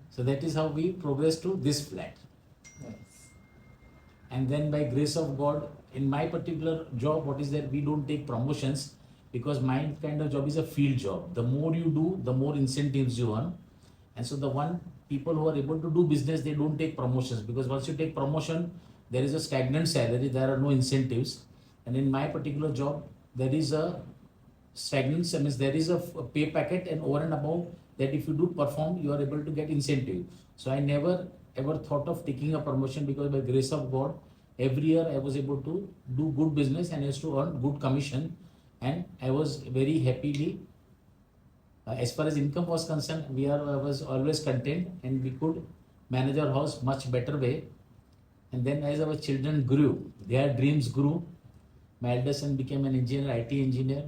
So that is how we progress to this flat. And then by grace of God, in my particular job, what is that we don't take promotions because my kind of job is a field job. The more you do, the more incentives you earn. And so the one people who are able to do business, they don't take promotions because once you take promotion, there is a stagnant salary, there are no incentives. And in my particular job, there is a stagnant, means there is a pay packet, and over and above that if you do perform, you are able to get incentive. So I never ever thought of taking a promotion because by grace of God, every year I was able to do good business and I used to earn good commission, and I was very happily, as far as income was concerned, I was always content and we could manage our house much better way. And then as our children grew, their dreams grew. My eldest son became an engineer, IT engineer.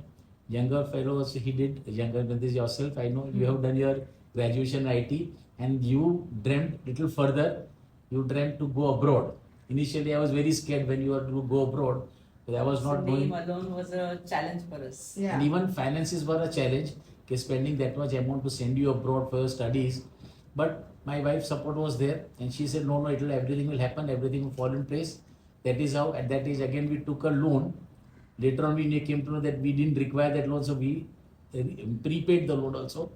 Younger fellow also he did, younger than this yourself. I know you have done your graduation IT and you dreamt little further. You dreamt to go abroad. Initially, I was very scared when you were to go abroad. But I was not name knowing. alone was a challenge for us. Yeah. And even finances were a challenge. Spending that much amount to send you abroad for your studies. But my wife's support was there, and she said, no, everything will happen, everything will fall in place. That is how, at that age, again, we took a loan. Later on, we came to know that we didn't require that loan, so we prepaid the loan also.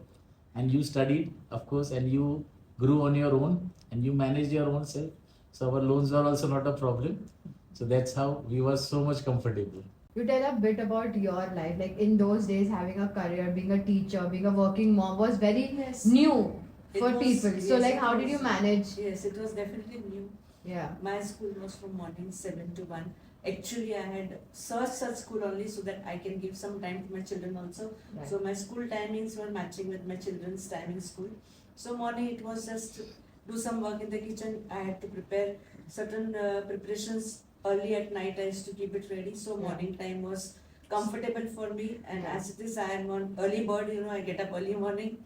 And you studied, of course, and you grew on your own, and you managed your own self. So our loans were also not a problem. So that's how we were so much comfortable. You tell a bit about your life. Like in those days, having a career, being a teacher, being a working mom was very Yes. new It for was- people. So yes, like, it how did was. you manage? Yes, it was definitely new. Yeah. My school was from morning 7 to 1. Actually, I had searched such school only so that I can give some time to my children also. Right. So my school timings were matching with my children's timing school. So morning it was just do some work in the kitchen. I had to prepare certain preparations early at night. I used to keep it ready. So Yeah. morning time was comfortable for me. And as it is, I am on early bird. I get up early morning.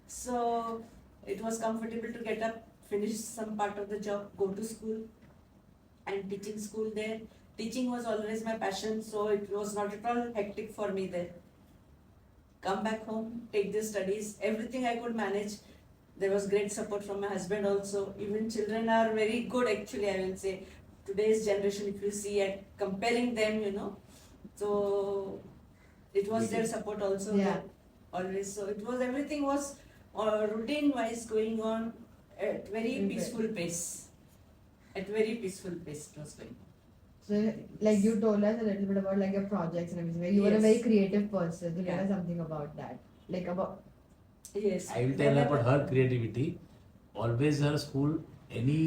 So it was comfortable to get up, finish some part of the job, go to school, and teaching school there. Teaching was always my passion, so it was not at all hectic for me there. Come back home, take the studies, everything I could manage. There was great support from my husband also. Even children are very good actually, I will say. today's generation, if you see at comparing them, so it was their support also. Yeah. there always. So it was, everything was routine wise going on at very Okay. peaceful pace. At very peaceful pace it was going on. So, like you told us a little bit about like your projects and everything. You were a Yes. very creative person. So tell Yeah. us something about that. Like about Yes. I will tell about her creativity. Always her school, any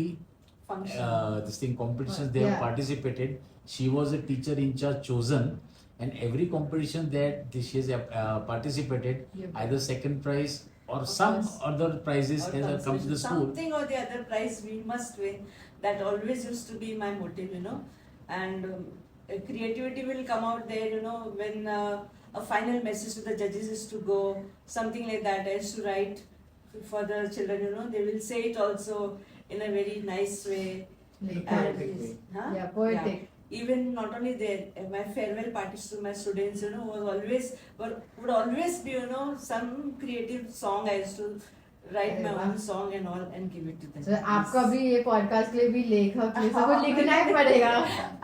function. this thing competitions they Yeah. have participated. She was a teacher in charge chosen, and every competition that she has participated, Yeah. either second prize or Of some course. other prizes Or has come to the school. something or the other prize we must win. That always used to be my motive, and creativity will come out there, when a final message to the judges is to go, something like that. I used to write for the children, they will say it also in a very nice way. like Poetic And way. huh? yeah, poetic. Even not only there, my farewell parties to my students, would always be, some creative song. I used to write my अरे own वाह। song and all and give it to them. So आपको अभी ये podcast के लिए भी लेखक ये सब कुछ लिखना ही पड़ेगा।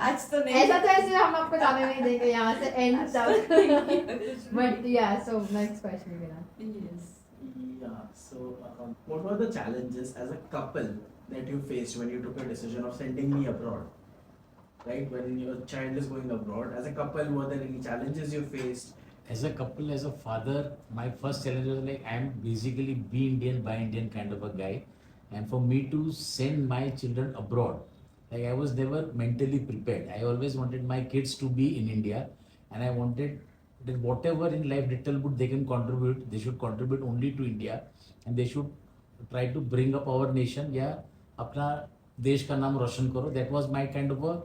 आज तो नहीं। ऐसा तो ऐसे हम आपको जाने नहीं देंगे यहाँ से end तक। But yeah, so next question Meera. Yes. Yeah. So, what were the challenges as a couple that you faced when you took a decision of sending me abroad? Right, when your child is going abroad, as a couple, were there any challenges you faced? As a couple, as a father, my first challenge was like I am basically be Indian, by Indian kind of a guy, and for me to send my children abroad, like I was never mentally prepared. I always wanted my kids to be in India, and I wanted that whatever in life little bit they can contribute, they should contribute only to India, and they should try to bring up our nation. Yeah, अपना देश का नाम रोशन करो. That was my kind of a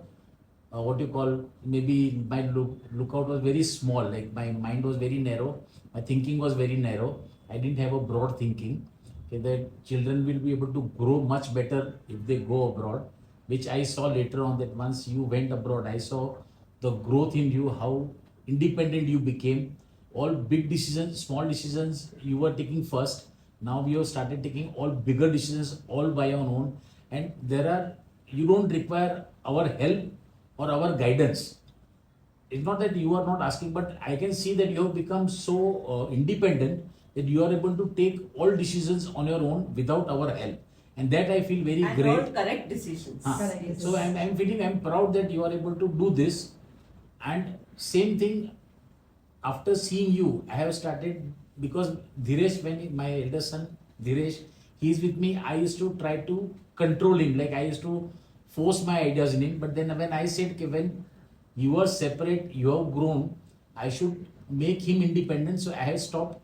what you call, maybe my lookout was very small, like my mind was very narrow, my thinking was very narrow. I didn't have a broad thinking, okay, that children will be able to grow much better if they go abroad, which I saw later on, that once you went abroad I saw the growth in you, how independent you became. All big decisions, small decisions you were taking first, now we have started taking all bigger decisions all by your own, and you don't require our help or our guidance. It's not that you are not asking, but I can see that you have become so independent that you are able to take all decisions on your own without our help, and that I feel very And great. all correct decisions. Correct. So I'm feeling, I'm proud that you are able to do this. And same thing, after seeing you, I have started, because Dhiresh, when my elder son Dhiresh, he is with me, I used to try to control him, like I used to force my ideas in him. But then when I said, okay, when you are separate, you have grown, I should make him independent. So I have stopped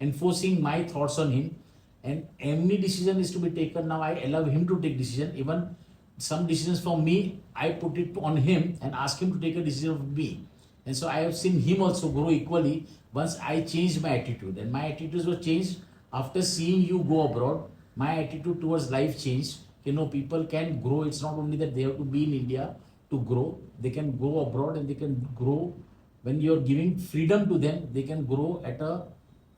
enforcing my thoughts on him, and any decision is to be taken now, I allow him to take decision. Even some decisions for me, I put it on him and ask him to take a decision of me. And so I have seen him also grow equally once I changed my attitude. And my attitudes were changed after seeing you go abroad. My attitude towards life changed. People can grow. It's not only that they have to be in India to grow. They can go abroad and they can grow. When you're giving freedom to them, they can grow at a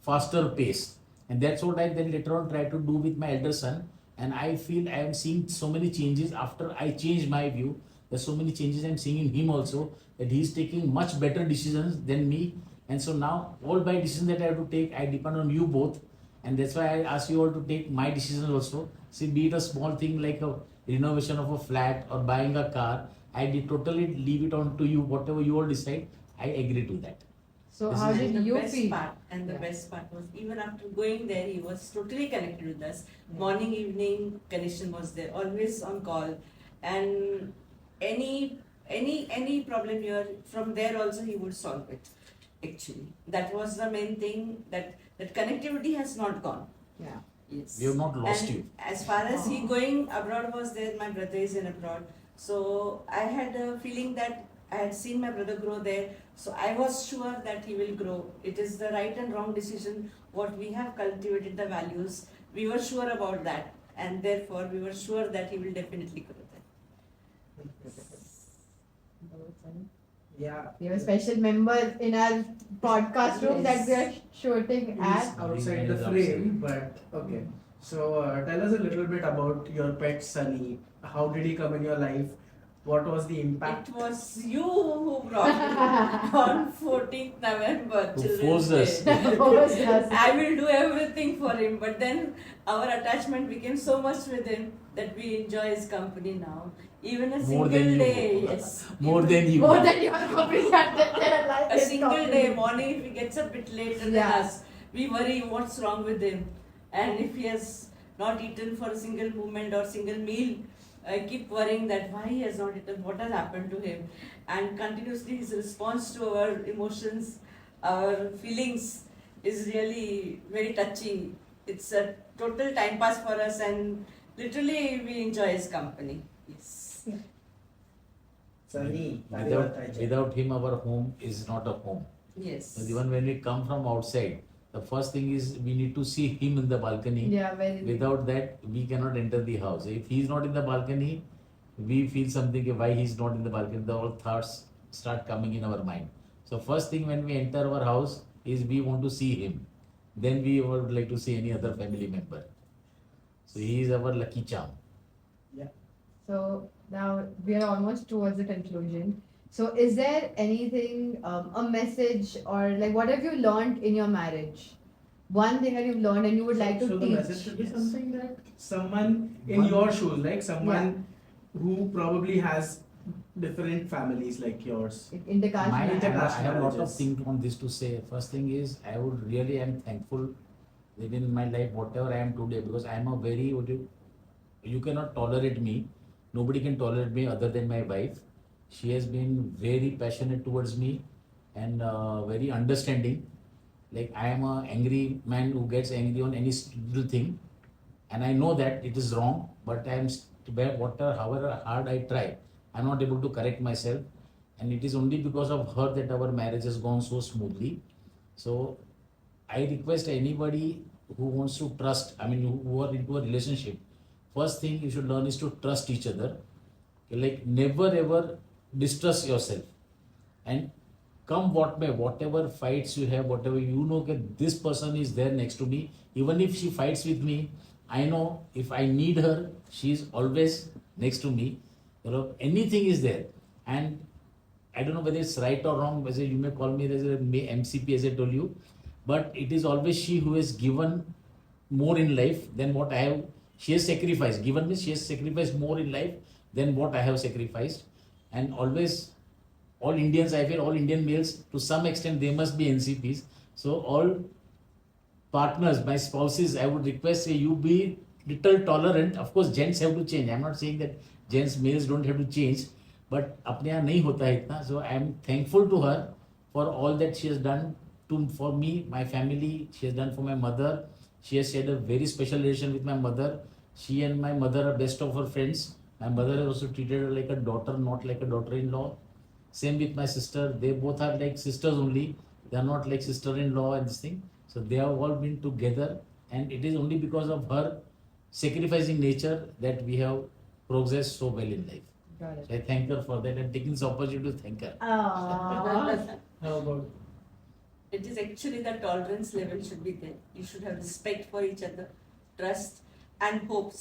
faster pace. And that's what I then later on try to do with my elder son. And I feel I am seeing so many changes after I changed my view. There's so many changes I'm seeing in him also, that he's taking much better decisions than me. And so now all my decisions that I have to take, I depend on you both. And that's why I ask you all to take my decisions also. See, be it a small thing like a renovation of a flat or buying a car, I totally leave it on to you. Whatever you all decide, I agree to that. So This how is- did And the you best feel? part, and the Yeah. best part was, even after going there, he was totally connected with us. Morning, evening connection was there, always on call, and any problem here from there also he would solve it. Actually, that was the main thing, that connectivity has not gone. Yeah. Yes. We have not lost And you. as far as he going abroad was there, my brother is in abroad. So I had a feeling that I had seen my brother grow there. So I was sure that he will grow. It is the right and wrong decision. What we have cultivated the values. We were sure about that. And therefore we were sure that he will definitely grow there. Yeah. We have a special member in our podcast room that we are shooting He's at. outside the frame, but okay. So tell us a little bit about your pet Sunny. How did he come in your life? What was the impact? It was you who brought me on 14th November, Who Children's forced us. Day. Forced us. I will do everything for him, but then our attachment became so much with him that we enjoy his company now. Even a More single than you. day, yes. More than you. More than you are comprehended. A single day, morning if he gets a bit later than Yeah. us, we worry what's wrong with him. And if he has not eaten for a single moment or single meal, I keep worrying that why he has not eaten, what has happened to him. And continuously his response to our emotions, our feelings is really very touchy. It's a total time pass for us and literally we enjoy his company. Yes. Sunny, Without him, our home is not a home. Yes. So even when we come from outside, the first thing is we need to see him in the balcony. Yeah, very. Without that, we cannot enter the house. If he's not in the balcony, we feel something why he's not in the balcony. The all thoughts start coming in our mind. So first thing when we enter our house is we want to see him. Then we would like to see any other family member. So he is our lucky charm. So now we are almost towards the conclusion. So is there anything, a message or like what have you learned in your marriage? One thing that you've learned and you would like to so teach. the message should be Yes. something that someone in your shoes, like someone who probably has different families like yours. Intercaste I marriage. have a lot of marriages. things on this to say. First thing is I would really am thankful that in my life whatever I am today because I am a very you cannot tolerate me. Nobody can tolerate me other than my wife. She has been very passionate towards me and very understanding. Like I am a angry man who gets angry on any little thing, and I know that it is wrong. But I am however hard I try, I'm not able to correct myself, and it is only because of her that our marriage has gone so smoothly. So I request anybody who wants to trust, who are into a relationship, first thing you should learn is to trust each other. Like never ever distrust yourself. And come what may, whatever fights you have, whatever you know that this person is there next to me, even if she fights with me, I know if I need her, she is always next to me. Anything is there. And I don't know whether it's right or wrong, whether you may call me as a MCP as I told you, but it is always she who has given more in life than what I have. She has sacrificed. Given me, she has sacrificed more in life than what I have sacrificed. And always, all Indians, I feel all Indian males, to some extent, they must be NCPs. So all partners, my spouses, I would request you be little tolerant. Of course, gents have to change. I'm not saying that gents, males don't have to change. But अपने यहाँ नहीं होता है इतना. So I am thankful to her for all that she has done for me, my family. She has done for my mother. She has shared a very special relation with my mother. She and my mother are best of her friends. My mother has also treated her like a daughter, not like a daughter-in-law. Same with my sister. They both are like sisters only. They are not like sister-in-law and this thing. So they have all been together. And it is only because of her sacrificing nature that we have progressed so well in life. Got it. So I thank her for that and taking this opportunity to thank her. Aww. How about It is actually the tolerance level should be there. You should have respect for each other, trust, and hope.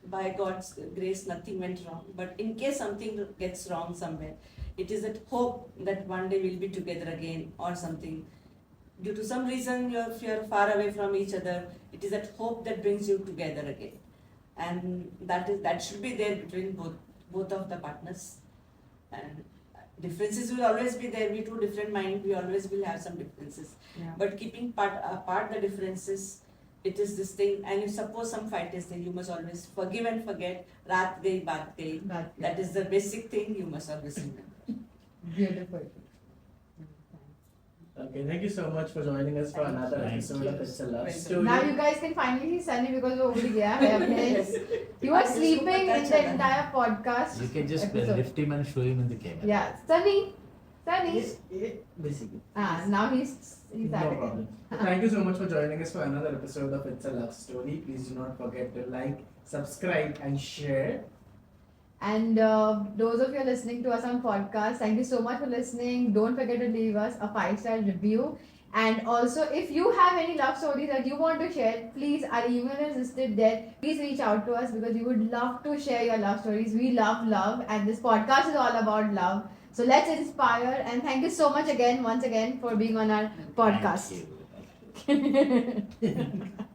By God's grace, nothing went wrong. But in case something gets wrong somewhere, it is that hope that one day we'll be together again or something. Due to some reason you're far away from each other, it is that hope that brings you together again, and that should be there between both of the partners. And differences will always be there. We two different minds. We always will have some differences. Yeah. But keeping apart the differences, it is this thing. And if suppose some fight is there, you must always forgive and forget. Raat gayi, baat gayi. That is the basic thing you must always remember. Beautiful. Okay, thank you so much for joining us for another Thank episode you. of It's a Love Welcome. Story. Now you guys can finally see Sunny because वो उड़ गया है अपने. You were sleeping in the entire podcast. You can just episode. lift him and show him in the camera. Yeah, Sunny. Basically. Now he's No out again. problem. Thank you so much for joining us for another episode of It's a Love Story. Please do not forget to like, subscribe, and share. And those of you listening to us on podcast, thank you so much for listening. Don't forget to leave us a 5-star review And also, if you have any love stories that you want to share, please, our email is listed there. Please reach out to us because we would love to share your love stories. We love love, and this podcast is all about love. So let's inspire. And thank you so much again, once again, for being on our podcast. Thank you.